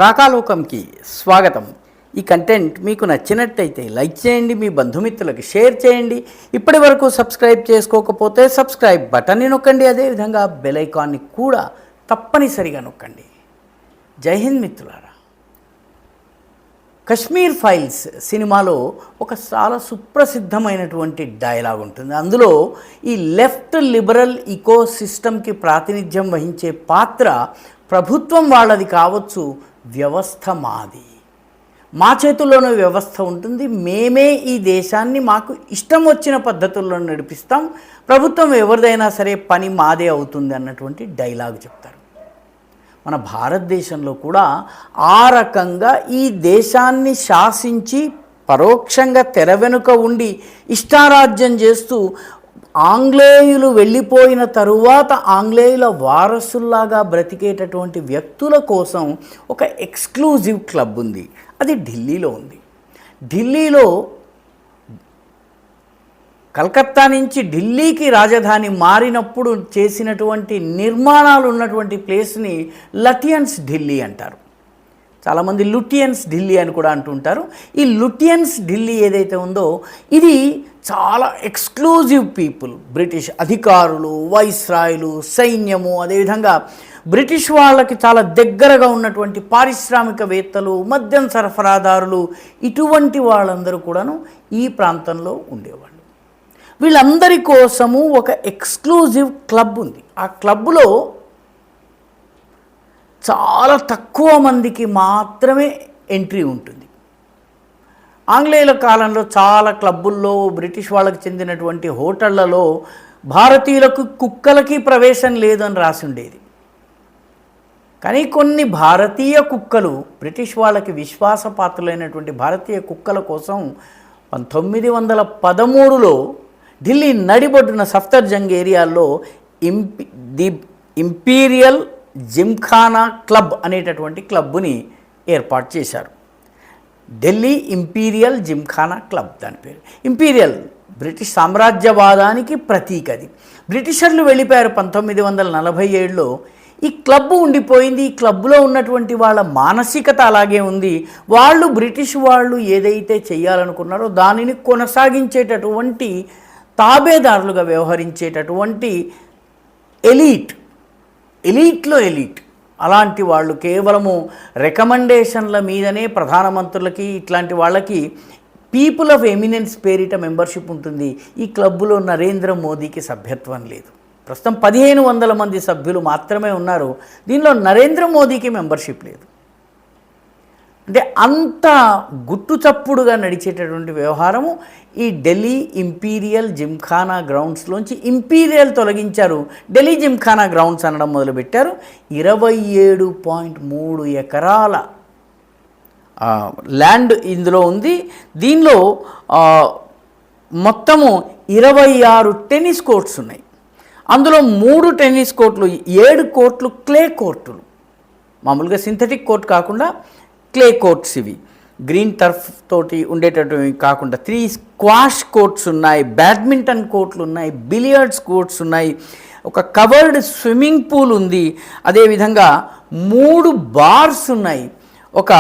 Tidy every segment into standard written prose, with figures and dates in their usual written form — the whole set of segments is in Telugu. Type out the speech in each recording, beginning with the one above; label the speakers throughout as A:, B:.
A: రాకాలోకంకి స్వాగతం. ఈ కంటెంట్ మీకు నచ్చినట్టయితే లైక్ చేయండి, మీ బంధుమిత్రులకు షేర్ చేయండి. ఇప్పటి వరకు సబ్స్క్రైబ్ చేసుకోకపోతే సబ్స్క్రైబ్ బటన్ని నొక్కండి, అదేవిధంగా బెల్ ఐకాన్ని కూడా తప్పనిసరిగా నొక్కండి. జై హింద్ మిత్రులారా. కశ్మీర్ ఫైల్స్ సినిమాలో ఒక చాలా సుప్రసిద్ధమైనటువంటి డైలాగ్ ఉంటుంది. అందులో ఈ లెఫ్ట్ లిబరల్ ఈకో సిస్టమ్కి ప్రాతినిధ్యం వహించే పాత్ర ప్రభుత్వం వాళ్ళది కావచ్చు, వ్యవస్థ మాది, మా చేతుల్లోనే వ్యవస్థ ఉంటుంది, మేమే ఈ దేశాన్ని మాకు ఇష్టం వచ్చిన పద్ధతుల్లో నడిపిస్తాం, ప్రభుత్వం ఎవరిదైనా సరే పని మాదే అవుతుంది అన్నటువంటి డైలాగ్ చెప్తారు. మన భారతదేశంలో కూడా ఆ రకంగా ఈ దేశాన్ని శాసించి పరోక్షంగా తెర వెనుక ఉండి ఇష్టారాజ్యం చేస్తూ ఆంగ్లేయులు వెళ్ళిపోయిన తరువాత ఆంగ్లేయుల వారసుల్లాగా బ్రతికేటటువంటి వ్యక్తుల కోసం ఒక ఎక్స్క్లూజివ్ క్లబ్ ఉంది. అది ఢిల్లీలో ఉంది. ఢిల్లీలో కలకత్తా నుంచి ఢిల్లీకి రాజధాని మారినప్పుడు చేసినటువంటి నిర్మాణాలు ఉన్నటువంటి ప్లేస్ని లటియన్స్ ఢిల్లీ అంటారు. చాలామంది లుటియన్స్ ఢిల్లీ అని కూడా అంటుంటారు. ఈ లుటియన్స్ ఢిల్లీ ఏదైతే ఉందో ఇది చాలా ఎక్స్క్లూజివ్ పీపుల్, బ్రిటిష్ అధికారులు, వైస్రాయ్లు, సైన్యము, అదేవిధంగా బ్రిటిష్ వాళ్ళకి చాలా దగ్గరగా ఉన్నటువంటి పారిశ్రామికవేత్తలు, మద్యం సరఫరాదారులు, ఇటువంటి వాళ్ళందరూ కూడాను ఈ ప్రాంతంలో ఉండేవాళ్ళు. వీళ్ళందరి కోసము ఒక ఎక్స్క్లూజివ్ క్లబ్ ఉంది. ఆ క్లబ్లో చాలా తక్కువ మందికి మాత్రమే ఎంట్రీ ఉంటుంది. ఆంగ్లేయుల కాలంలో చాలా క్లబ్బుల్లో, బ్రిటిష్ వాళ్ళకి చెందినటువంటి హోటళ్లలో భారతీయులకు కుక్కలకి ప్రవేశం లేదని రాసి ఉండేది. కానీ కొన్ని భారతీయ కుక్కలు, బ్రిటిష్ వాళ్ళకి విశ్వాసపాత్రులైనటువంటి భారతీయ కుక్కల కోసం 1913లో ఢిల్లీ నడిబొడ్డున సఫ్దర్జంగ్ ఏరియాలో ది ఇంపీరియల్ జిమ్ఖానా క్లబ్ అనేటటువంటి క్లబ్ని ఏర్పాటు చేశారు. ఢిల్లీ ఇంపీరియల్ జిమ్ఖానా క్లబ్, దాని పేరు. ఇంపీరియల్ బ్రిటిష్ సామ్రాజ్యవాదానికి ప్రతీక. అది బ్రిటిషర్లు వెళ్ళిపోయారు 1947లో. ఈ క్లబ్ ఉండిపోయింది. ఈ క్లబ్లో ఉన్నటువంటి వాళ్ళ మానసికత అలాగే ఉంది. వాళ్ళు బ్రిటిష్ వాళ్ళు ఏదైతే చేయాలనుకున్నారో దానిని కొనసాగించేటటువంటి తాబేదారులుగా వ్యవహరించేటటువంటి ఎలీట్లో ఎలీట్. అలాంటి వాళ్ళు కేవలము రికమెండేషన్ల మీదనే ప్రధానమంత్రులకి ఇట్లాంటి వాళ్ళకి పీపుల్ ఆఫ్ ఎమినెన్స్ పేరిట మెంబర్షిప్ ఉంటుంది. ఈ క్లబ్లో నరేంద్ర మోదీకి సభ్యత్వం లేదు. ప్రస్తుతం 1500 మంది సభ్యులు మాత్రమే ఉన్నారు. దీనిలో నరేంద్ర మోదీకి మెంబర్షిప్ లేదు. అంటే అంత గుట్టుచప్పుడుగా నడిచేటటువంటి వ్యవహారము ఈ ఢిల్లీ ఇంపీరియల్ జిమ్ఖానా గ్రౌండ్స్లోంచి ఇంపీరియల్ తొలగించారు, ఢిల్లీ జిమ్ఖానా గ్రౌండ్స్ అనడం మొదలుపెట్టారు. 27.3 ఎకరాల ల్యాండ్ ఇందులో ఉంది. దీనిలో మొత్తము 26 టెన్నిస్ కోర్ట్స్ ఉన్నాయి. అందులో 3 టెన్నిస్ కోర్టులు, 7 కోర్టులు క్లే కోర్టులు, మామూలుగా సింథటిక్ కోర్టు కాకుండా క్లే కోర్ట్స్, ఇవి గ్రీన్ టర్ఫ్ తోటి ఉండేటటువంటి కాకుండా 3 స్క్వాష్ కోర్ట్స్ ఉన్నాయి, బ్యాడ్మింటన్ కోర్టులు ఉన్నాయి, బిలియర్డ్స్ కోర్ట్స్ ఉన్నాయి, ఒక కవర్డ్ స్విమ్మింగ్ పూల్ ఉంది, అదేవిధంగా 3 బార్స్ ఉన్నాయి, ఒక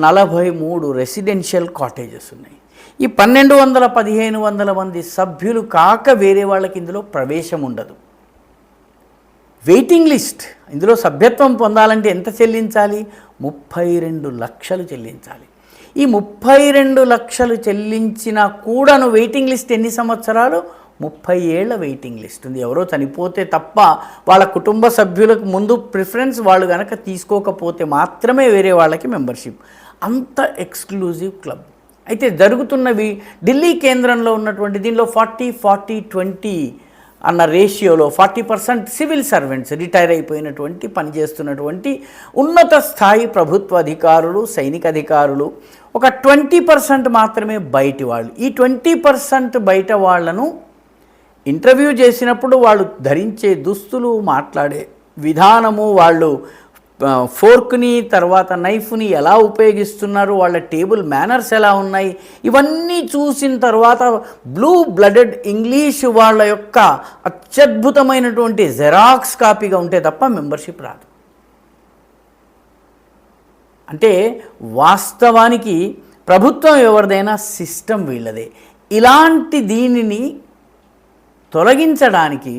A: 43 రెసిడెన్షియల్ కాటేజెస్ ఉన్నాయి. ఈ 1200-1500 మంది సభ్యులు కాక వేరే వాళ్ళకి ఇందులో ప్రవేశం ఉండదు. వెయిటింగ్ లిస్ట్, ఇందులో సభ్యత్వం పొందాలంటే ఎంత చెల్లించాలి? 32 లక్షలు చెల్లించాలి. ఈ 32 లక్షలు చెల్లించినా కూడాను వెయిటింగ్ లిస్ట్ ఎన్ని సంవత్సరాలు? 30 ఏళ్ల వెయిటింగ్ లిస్ట్ ఉంది. ఎవరో చనిపోతే తప్ప వాళ్ళ కుటుంబ సభ్యులకు ముందు ప్రిఫరెన్స్, వాళ్ళు కనుక తీసుకోకపోతే మాత్రమే వేరే వాళ్ళకి మెంబర్షిప్. అంత ఎక్స్క్లూజివ్ క్లబ్. అయితే జరుగుతున్నవి ఢిల్లీ కేంద్రంలో ఉన్నటువంటి దీనిలో 40-40-20 అన్న రేషియోలో 40% సివిల్ సర్వెంట్స్, రిటైర్ అయిపోయినటువంటి పనిచేస్తున్నటువంటి ఉన్నత స్థాయి ప్రభుత్వ అధికారులు, సైనిక అధికారులు, ఒక 20% మాత్రమే బయటి వాళ్ళు. ఈ 20% బయట వాళ్లను ఇంటర్వ్యూ చేసినప్పుడు వాళ్ళు ధరించే దుస్తులు, మాట్లాడే విధానము, వాళ్ళు ఫోర్క్ని తర్వాత నైఫ్ని ఎలా ఉపయోగిస్తున్నారు, వాళ్ళ టేబుల్ మేనర్స్ ఎలా ఉన్నాయి, ఇవన్నీ చూసిన తర్వాత బ్లూ బ్లడెడ్ ఇంగ్లీష్ వాళ్ళ యొక్క అత్యద్భుతమైనటువంటి జెరాక్స్ కాపీగా ఉంటే తప్ప మెంబర్షిప్ రాదు. అంటే వాస్తవానికి ప్రభుత్వం ఎవరిదైనా సిస్టమ్ వీళ్ళదే. ఇలాంటి దీనిని తొలగించడానికి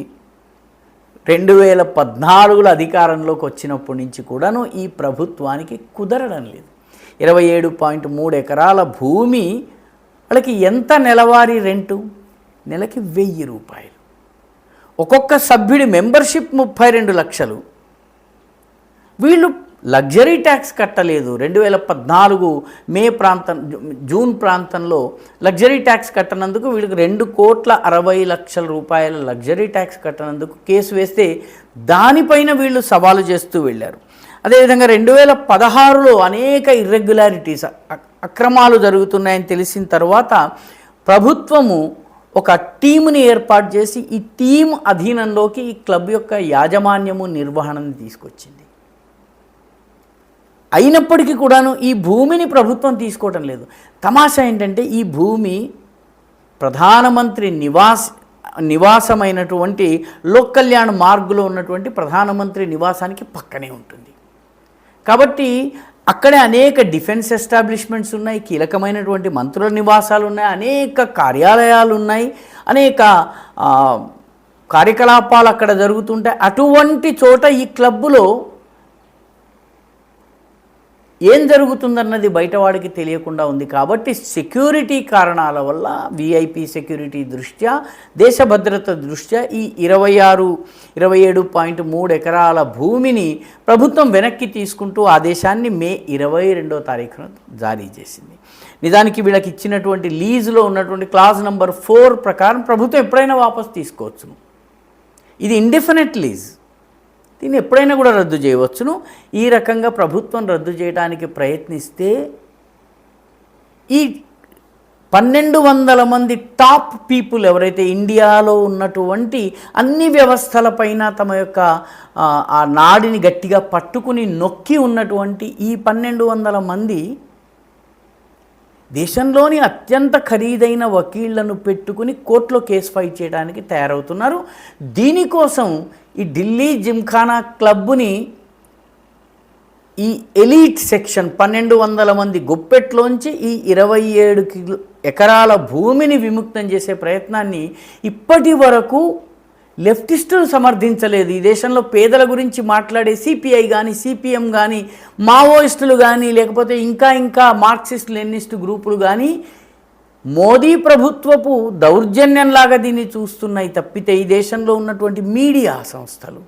A: 2014లో అధికారంలోకి వచ్చినప్పటి నుంచి కూడాను ఈ ప్రభుత్వానికి కుదరడం లేదు. 27.3 ఎకరాల భూమి, వాళ్ళకి ఎంత నెలవారీ రెంటు? నెలకి 1000 రూపాయలు. ఒక్కొక్క సభ్యుడి మెంబర్షిప్ 32 లక్షలు. వీళ్ళు లగ్జరీ ట్యాక్స్ కట్టలేదు. 2014 జూన్ ప్రాంతంలో లగ్జరీ ట్యాక్స్ కట్టనందుకు వీళ్ళకి 2,60,00,000 రూపాయల లగ్జరీ ట్యాక్స్ కట్టనందుకు కేసు వేస్తే దానిపైన వీళ్ళు సవాలు చేస్తూ వెళ్ళారు. అదేవిధంగా 2016లో అనేక ఇర్రెగ్యులారిటీస్, అక్రమాలు జరుగుతున్నాయని తెలిసిన తర్వాత ప్రభుత్వము ఒక టీముని ఏర్పాటు చేసి ఈ టీం అధీనంలోకి ఈ క్లబ్ యొక్క యాజమాన్యము, నిర్వహణను తీసుకొచ్చింది. అయినప్పటికీ కూడాను ఈ భూమిని ప్రభుత్వం తీసుకోవటం లేదు. తమాషా ఏంటంటే ఈ భూమి ప్రధానమంత్రి నివాసమైనటువంటి లోక్ కళ్యాణ్ మార్గులో ఉన్నటువంటి ప్రధానమంత్రి నివాసానికి పక్కనే ఉంటుంది. కాబట్టి అక్కడే అనేక డిఫెన్స్ ఎస్టాబ్లిష్మెంట్స్ ఉన్నాయి, కీలకమైనటువంటి మంత్రుల నివాసాలు ఉన్నాయి, అనేక కార్యాలయాలు ఉన్నాయి, అనేక కార్యకలాపాలు అక్కడ జరుగుతుంటాయి. అటువంటి చోట ఈ క్లబ్బులో ఏం జరుగుతుందన్నది బయటవాడికి తెలియకుండా ఉంది. కాబట్టి సెక్యూరిటీ కారణాల వల్ల, విఐపి సెక్యూరిటీ దృష్ట్యా, దేశ భద్రత దృష్ట్యా ఈ 27.3 ఎకరాల భూమిని ప్రభుత్వం వెనక్కి తీసుకుంటూ ఆదేశాన్ని మే 22వ తారీఖున జారీ చేసింది. నిజానికి వీళ్ళకి ఇచ్చినటువంటి లీజులో ఉన్నటువంటి క్లాజ్ నెంబర్ 4 ప్రకారం ప్రభుత్వం ఎప్పుడైనా వాపసు తీసుకోవచ్చును. ఇది ఇండెఫినెట్ లీజ్, దీన్ని ఎప్పుడైనా కూడా రద్దు చేయవచ్చును. ఈ రకంగా ప్రభుత్వం రద్దు చేయడానికి ప్రయత్నిస్తే ఈ 1200 మంది టాప్ పీపుల్ ఎవరైతే ఇండియాలో ఉన్నటువంటి అన్ని వ్యవస్థలపైన తమ యొక్క ఆ నాడిని గట్టిగా పట్టుకుని నొక్కి ఉన్నటువంటి ఈ 1200 మంది దేశంలోని అత్యంత ఖరీదైన వకీళ్లను పెట్టుకుని కోర్టులో కేసు ఫైట్ చేయడానికి తయారవుతున్నారు. దీనికోసం ఈ ఢిల్లీ జిమ్ఖానా క్లబ్ని ఈ ఎలీట్ సెక్షన్ 1200 మంది గుప్పెట్లోంచి ఈ 27 ఎకరాల భూమిని విముక్తం చేసే ప్రయత్నాన్ని ఇప్పటి వరకు లెఫ్టిస్టులు సమర్థించలేదు. ఈ దేశంలో పేదల గురించి మాట్లాడే సిపిఐ కానీ, సిపిఎం కానీ, మావోయిస్టులు కానీ, లేకపోతే ఇంకా మార్క్సిస్ట్ లెనినిస్టు గ్రూపులు కానీ మోదీ ప్రభుత్వపు దౌర్జన్యంలాగా దీన్ని చూస్తున్నాయి తప్పితే ఈ దేశంలో ఉన్నటువంటి మీడియా సంస్థలు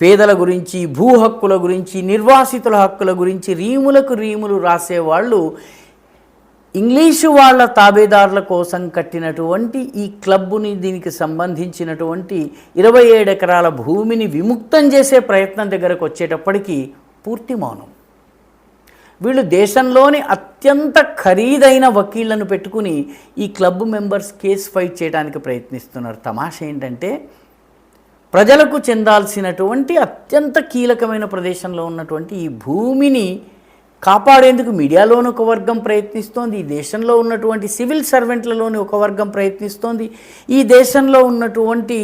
A: పేదల గురించి, భూ హక్కుల గురించి, నిర్వాసితుల హక్కుల గురించి రీములు రాసేవాళ్ళు ఇంగ్లీషు వాళ్ళ తాబేదారుల కోసం కట్టినటువంటి ఈ క్లబ్బుని, దీనికి సంబంధించినటువంటి 27 ఎకరాల భూమిని విముక్తం చేసే ప్రయత్నం దగ్గరకు వచ్చేటప్పటికీ పూర్తి మౌనం. వీళ్ళు దేశంలోని అత్యంత ఖరీదైన వకీళ్లను పెట్టుకుని ఈ క్లబ్ మెంబర్స్ కేసు ఫైట్ చేయడానికి ప్రయత్నిస్తున్నారు. తమాషా ఏంటంటే ప్రజలకు చెందాల్సినటువంటి అత్యంత కీలకమైన ప్రదేశంలో ఉన్నటువంటి ఈ భూమిని కాపాడేందుకు మీడియాలోని ఒక వర్గం ప్రయత్నిస్తోంది, ఈ దేశంలో ఉన్నటువంటి సివిల్ సర్వెంట్లలోని ఒక వర్గం ప్రయత్నిస్తోంది, ఈ దేశంలో ఉన్నటువంటి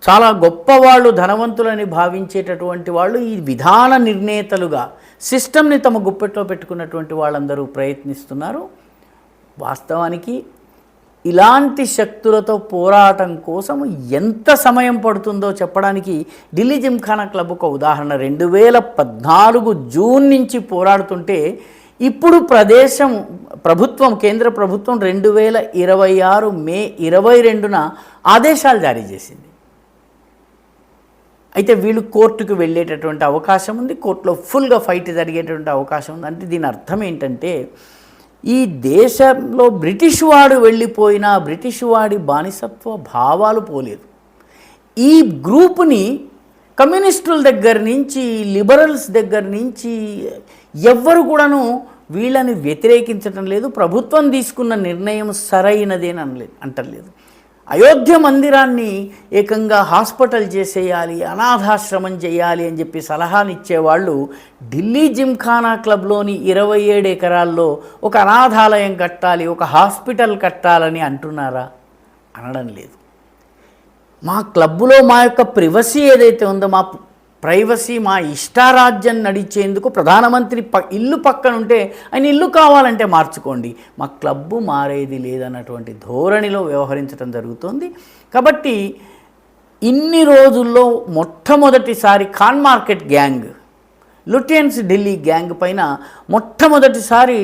A: చాలా గొప్పవాళ్ళు, ధనవంతులని భావించేటటువంటి వాళ్ళు, ఈ విధాన నిర్ణేతలుగా సిస్టమ్ని తమ గుప్పెట్లో పెట్టుకున్నటువంటి వాళ్ళందరూ ప్రయత్నిస్తున్నారు. వాస్తవానికి ఇలాంటి శక్తులతో పోరాటం కోసం ఎంత సమయం పడుతుందో చెప్పడానికి ఢిల్లీ జిమ్ఖానా క్లబ్ ఒక ఉదాహరణ. 2014 జూన్ నుంచి పోరాడుతుంటే ఇప్పుడు ప్రభుత్వం, కేంద్ర ప్రభుత్వం 2026 మే 22న ఆదేశాలు జారీ చేసింది. అయితే వీళ్ళు కోర్టుకు వెళ్ళేటటువంటి అవకాశం ఉంది, కోర్టులో ఫుల్గా ఫైట్ జరిగేటటువంటి అవకాశం ఉంది. అంటే దీని అర్థం ఏంటంటే ఈ దేశంలో బ్రిటిష్ వాడు వెళ్ళిపోయినా బ్రిటిష్ వాడి బానిసత్వ భావాలు పోలేదు. ఈ గ్రూపుని కమ్యూనిస్టుల దగ్గర నుంచి, లిబరల్స్ దగ్గర నుంచి ఎవ్వరు కూడాను వీళ్ళని వ్యతిరేకించటం లేదు. ప్రభుత్వం తీసుకున్న నిర్ణయం సరైనదేని అంటలేదు. అయోధ్య మందిరాన్ని ఏకంగా హాస్పిటల్ చేసేయాలి, అనాథాశ్రమం చేయాలి అని చెప్పి సలహానిచ్చేవాళ్ళు ఢిల్లీ జిమ్ఖానా క్లబ్లోని 27 ఎకరాల్లో ఒక అనాథాలయం కట్టాలి, ఒక హాస్పిటల్ కట్టాలని అంటున్నారా? అనడం లేదు. మా క్లబ్లో మా యొక్క ప్రివసీ ఏదైతే ఉందో, మా ప్రైవసీ మా ఇష్టారాజ్యం నడిచేందుకు ప్రధానమంత్రి ఇల్లు పక్కన ఉంటే ఆయన ఇల్లు కావాలంటే మార్చుకోండి, మా క్లబ్బు మారేది లేదన్నటువంటి ధోరణిలో వ్యవహరించడం జరుగుతుంది. కాబట్టి ఇన్ని రోజుల్లో మొట్టమొదటిసారి Khan market gang, Lutyens Delhi gang పైన మొట్టమొదటిసారి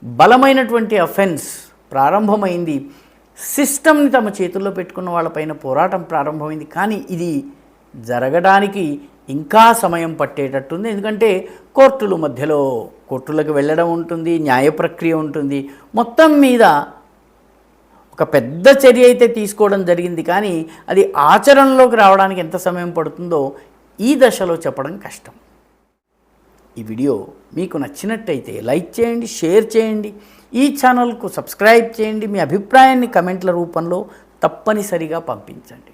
A: బలమైనటువంటి అఫెన్స్ ప్రారంభమైంది. సిస్టమ్ని తమ చేతుల్లో పెట్టుకున్న వాళ్ళపైన పోరాటం ప్రారంభమైంది. కానీ ఇది జరగడానికి ఇంకా సమయం పట్టేటట్టుంది. ఎందుకంటే కోర్టులకు వెళ్ళడం ఉంటుంది, న్యాయ ప్రక్రియ ఉంటుంది. మొత్తం మీద ఒక పెద్ద చర్య అయితే తీసుకోవడం జరిగింది, కానీ అది ఆచరణలోకి రావడానికి ఎంత సమయం పడుతుందో ఈ దశలో చెప్పడం కష్టం. ఈ వీడియో మీకు నచ్చినట్టయితే లైక్ చేయండి, షేర్ చేయండి, ఈ ఛానల్కు సబ్స్క్రైబ్ చేయండి. మీ అభిప్రాయాన్ని కమెంట్ల రూపంలో తప్పనిసరిగా పంపించండి.